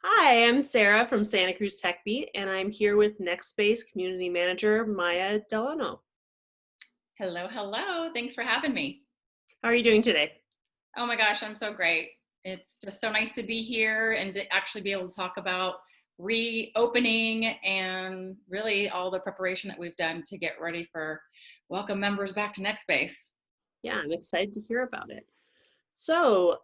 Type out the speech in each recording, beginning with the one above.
Hi, I'm Sarah from Santa Cruz Tech Beat, and I'm here with NextSpace Community Manager Maya Delano. Hello, hello. Thanks for having me. How are you doing today? Oh my gosh, I'm so great. It's just so nice to be here and to actually be able to talk about reopening and really all the preparation that we've done to get ready for welcome members back to NextSpace. Yeah, I'm excited to hear about it. So,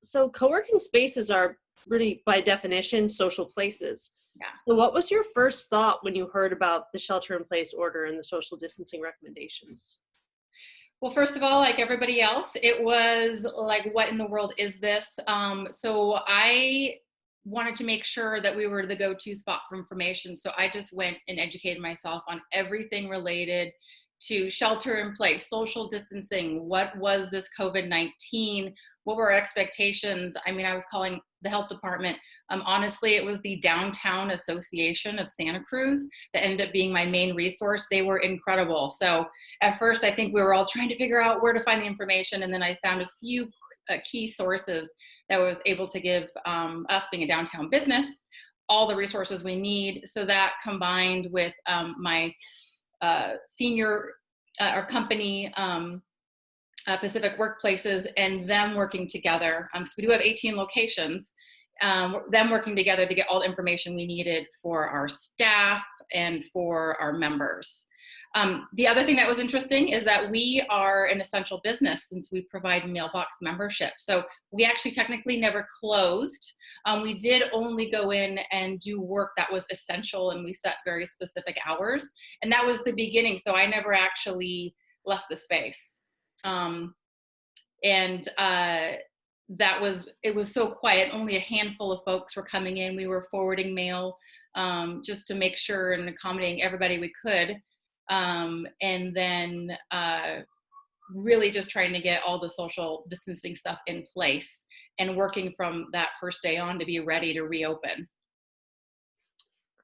so co-working spaces are really, by definition, social places. Yeah. So what was your first thought when you heard about the shelter-in-place order and the social distancing recommendations? Well, first of all, like everybody else, it was like, what in the world is this? So I wanted to make sure that we were the go-to spot for information. So I just went and educated myself on everything related to shelter in place, social distancing. What was this COVID-19? What were our expectations? I mean, I was calling the health department. Honestly, it was the Downtown Association of Santa Cruz that ended up being my main resource. They were incredible. So at first, I think we were all trying to figure out where to find the information. And then I found a few key sources that was able to give us, being a downtown business, all the resources we need. So that combined with my senior our company, Pacific Workplaces, and them working together. So we do have 18 locations. Them working together to get all the information we needed for our staff and for our members. The other thing that was interesting is that we are an essential business since we provide mailbox membership. So we actually technically never closed. We did only go in and do work that was essential, and we set very specific hours. And that was the beginning. So I never actually left the space. It was so quiet. Only a handful of folks were coming in. We were forwarding mail just to make sure and accommodating everybody we could. And then really just trying to get all the social distancing stuff in place and working from that first day on to be ready to reopen.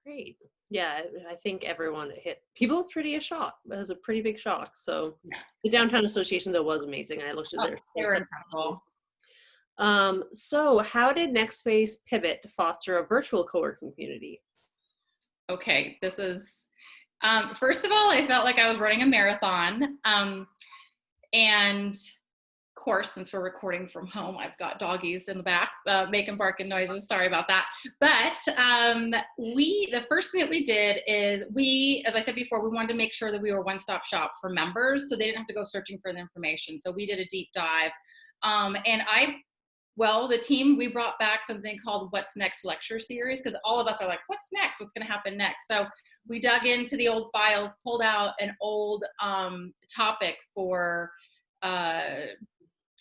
Great. Yeah, I think everyone people pretty a shock. It was a pretty big shock. So Yeah. the Downtown Association, though, was amazing. I looked at Oh, their they were incredible. So how did NextSpace pivot to foster a virtual co-working community? Okay, this is first of all, I felt like I was running a marathon. And of course, since we're recording from home, I've got doggies in the back making barking noises. Sorry about that. But the first thing that we did is as I said before, we wanted to make sure that we were a one-stop shop for members, so they didn't have to go searching for the information. So we did a deep dive. The team, we brought back something called What's Next lecture series, because all of us are like, what's next? What's going to happen next? So we dug into the old files, pulled out an old topic for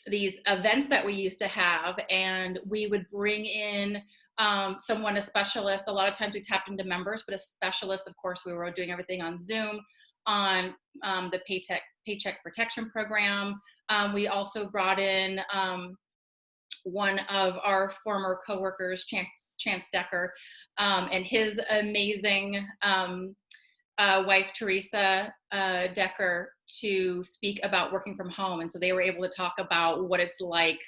these events that we used to have, and we would bring in a specialist. A lot of times we tapped into members, but a specialist, of course, we were doing everything on Zoom, on the paycheck protection program. We also brought in one of our former coworkers, Chance Decker, and his amazing wife, Teresa Decker, to speak about working from home. And so they were able to talk about what it's like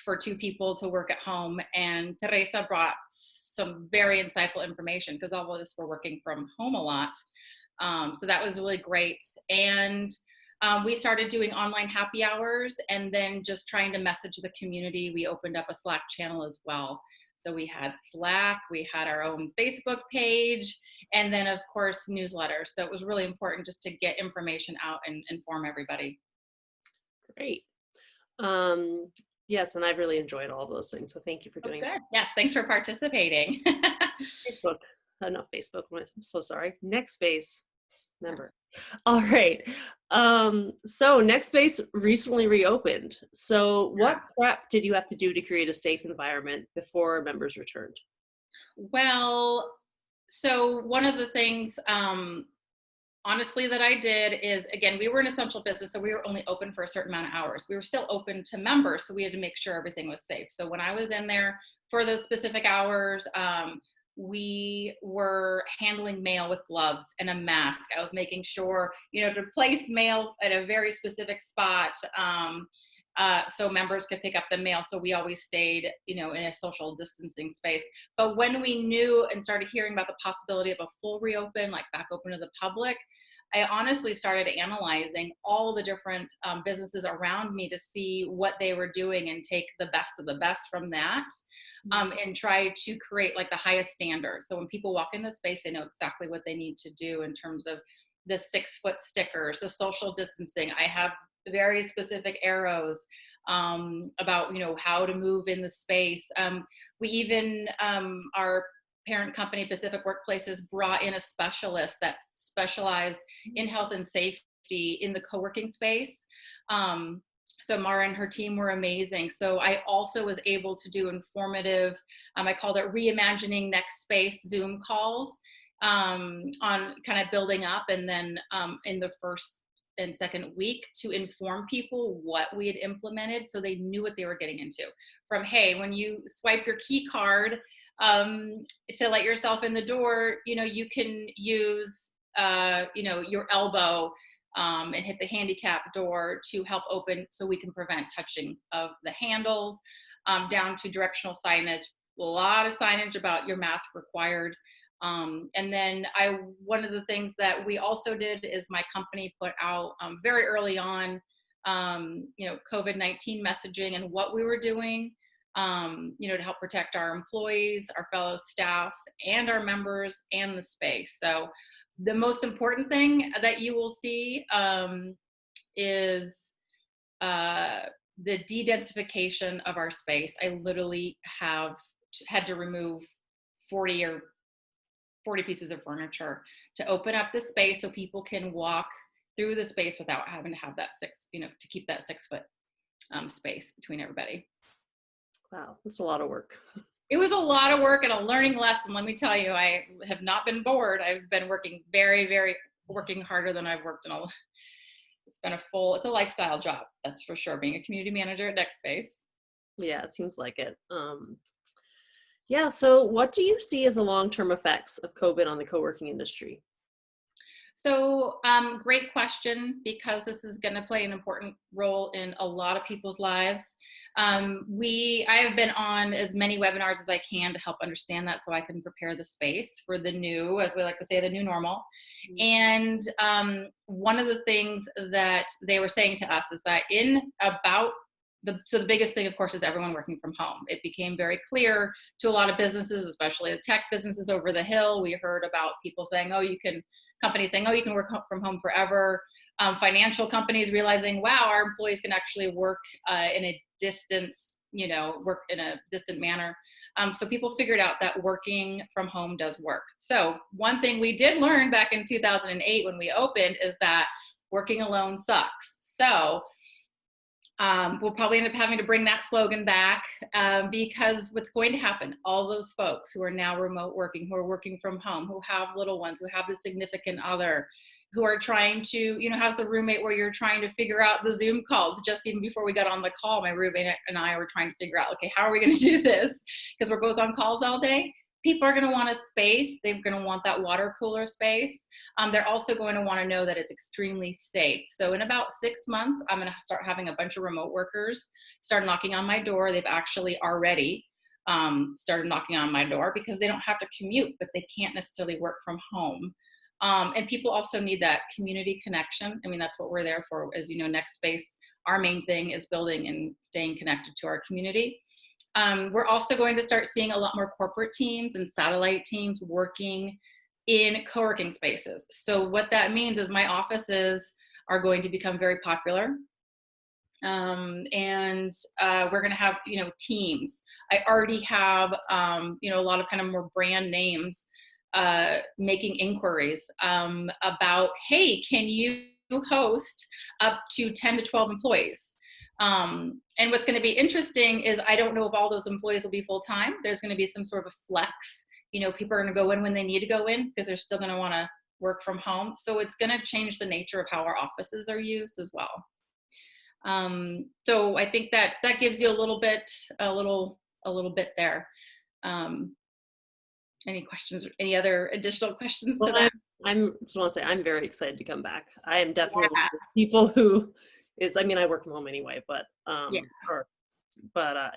for two people to work at home. And Teresa brought some very insightful information because all of us were working from home a lot. So that was really great. And we started doing online happy hours and then just trying to message the community. We opened up a Slack channel as well. So we had Slack, we had our own Facebook page, and then of course newsletters. So it was really important just to get information out and inform everybody. Great. Yes, and I've really enjoyed all of those things. So thank you for doing Good. Yes, thanks for participating. Facebook. Not Facebook. I'm so sorry. NextSpace member. All right. So NextSpace recently reopened. So what prep did you have to do to create a safe environment before members returned? Well, so one of the things, honestly, that I did is, again, we were an essential business, so we were only open for a certain amount of hours. We were still open to members, so we had to make sure everything was safe. So when I was in there for those specific hours, we were handling mail with gloves and a mask. I was making sure, to place mail at a very specific spot. so members could pick up the mail. So we always stayed, in a social distancing space. But when we knew and started hearing about the possibility of a full reopen, like back open to the public, I honestly started analyzing all the different businesses around me to see what they were doing and take the best of the best from that, and try to create like the highest standards. So when people walk in the space, they know exactly what they need to do in terms of the 6-foot stickers, the social distancing. I have very specific arrows about, how to move in the space. We even, our parent company, Pacific Workplaces, brought in a specialist that specialized in health and safety in the co-working space. So Mara and her team were amazing. So I also was able to do informative, I called it reimagining NextSpace Zoom calls on kind of building up, and then in the first and second week to inform people what we had implemented so they knew what they were getting into. From, hey, when you swipe your key card to let yourself in the door, you can use, your elbow and hit the handicap door to help open so we can prevent touching of the handles, down to directional signage, a lot of signage about your mask required. And then one of the things that we also did is my company put out very early on, COVID-19 messaging and what we were doing, to help protect our employees, our fellow staff, and our members and the space. So the most important thing that you will see is the de-densification of our space. I literally had to remove 40 pieces of furniture to open up the space so people can walk through the space without having to have that to keep that 6-foot space between everybody. Wow, that's a lot of work. It was a lot of work and a learning lesson. Let me tell you, I have not been bored. I've been working working harder than I've worked in it's a lifestyle job. That's for sure. Being a community manager at NextSpace. Yeah, it seems like it. Yeah, so what do you see as the long-term effects of COVID on the co-working industry? So great question, because this is going to play an important role in a lot of people's lives. I have been on as many webinars as I can to help understand that so I can prepare the space for the new, as we like to say, the new normal. And one of the things that they were saying to us is that so the biggest thing, of course, is everyone working from home. It became very clear to a lot of businesses, especially the tech businesses over the hill. We heard about people saying, companies saying, you can work from home forever. Financial companies realizing, wow, our employees can actually work in a distance, work in a distant manner. So people figured out that working from home does work. So one thing we did learn back in 2008 when we opened is that working alone sucks. So we'll probably end up having to bring that slogan back because what's going to happen, all those folks who are now remote working, who are working from home, who have little ones, who have the significant other, who are trying to, how's the roommate where you're trying to figure out the Zoom calls. Just even before we got on the call, my roommate and I were trying to figure out, okay, how are we going to do this? Because we're both on calls all day. People are going to want a space. They're going to want that water cooler space. They're also going to want to know that it's extremely safe. So in about 6 months, I'm going to start having a bunch of remote workers start knocking on my door. They've actually already started knocking on my door because they don't have to commute, but they can't necessarily work from home. And people also need that community connection. I mean, that's what we're there for. As you know, NextSpace, our main thing is building and staying connected to our community. We're also going to start seeing a lot more corporate teams and satellite teams working in co-working spaces. So what that means is my offices are going to become very popular. And we're going to have, teams. I already have, a lot of kind of more brand names making inquiries about, hey, can you host up to 10 to 12 employees? And what's going to be interesting is I don't know if all those employees will be full-time. There's going to be some sort of flex. People are going to go in when they need to go in because they're still going to want to work from home. So it's going to change the nature of how our offices are used as well. So I think that gives you a little bit there. Any questions or any other additional questions to that? I just want to say I'm very excited to come back. I am definitely one of the people who is, I mean, I work from home anyway, but Yeah.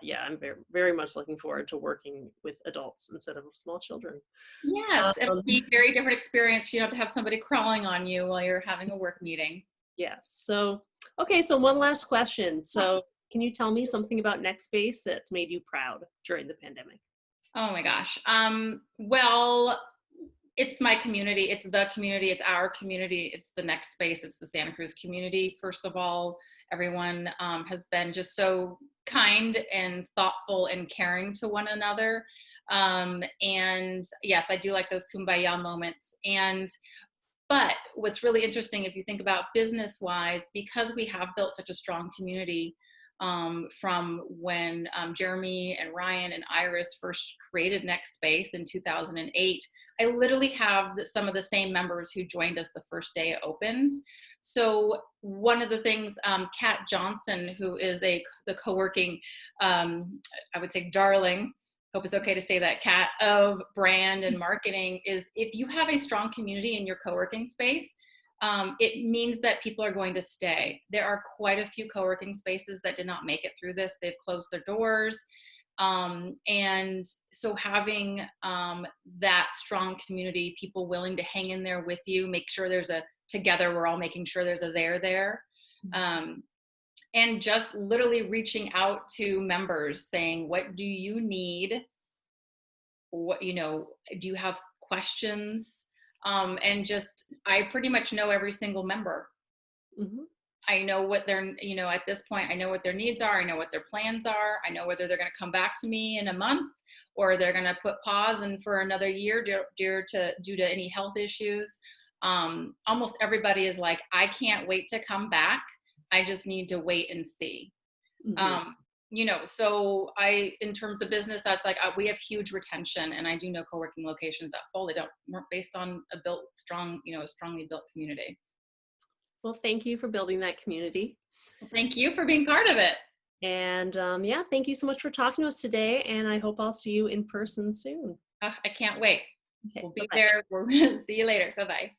yeah, I'm very, very much looking forward to working with adults instead of small children. Yes, it'll Um, be a very different experience. You don't have to have somebody crawling on you while you're having a work meeting. yeah. So, okay. So one last question. Yeah. So can you tell me something about NextSpace that's made you proud during the pandemic? Oh my gosh. Well, it's my community. It's the community. It's our community. It's the next space. It's the Santa Cruz community. First of all, everyone has been just so kind and thoughtful and caring to one another. And yes, I do like those kumbaya moments. But what's really interesting, if you think about business wise, because we have built such a strong community from when Jeremy and Ryan and Iris first created NextSpace in 2008, I literally have some of the same members who joined us the first day it opened. So one of the things, Kat Johnson, who is the co-working, I would say darling, hope it's okay to say that, Kat, of brand and marketing, is if you have a strong community in your co-working space, it means that people are going to stay. There are quite a few co-working spaces that did not make it through this. They've closed their doors. And so having that strong community, people willing to hang in there with you, make sure there's a together, we're all making sure there's a there. And just literally reaching out to members saying, what do you need? What, do you have questions? And just, I pretty much know every single member. Mm-hmm. I know what their, at this point, I know what their needs are. I know what their plans are. I know whether they're going to come back to me in a month or they're going to put pause in for another year due to any health issues. Almost everybody is like, I can't wait to come back. I just need to wait and see. Mm-hmm. So in terms of business, that's like, we have huge retention, and I do know co-working locations that full, weren't based on a strongly built community. Well, thank you for building that community. Thank you for being part of it. And yeah, thank you so much for talking to us today. And I hope I'll see you in person soon. I can't wait. Okay, We'll be bye-bye. there. We'll see you later. Bye-bye.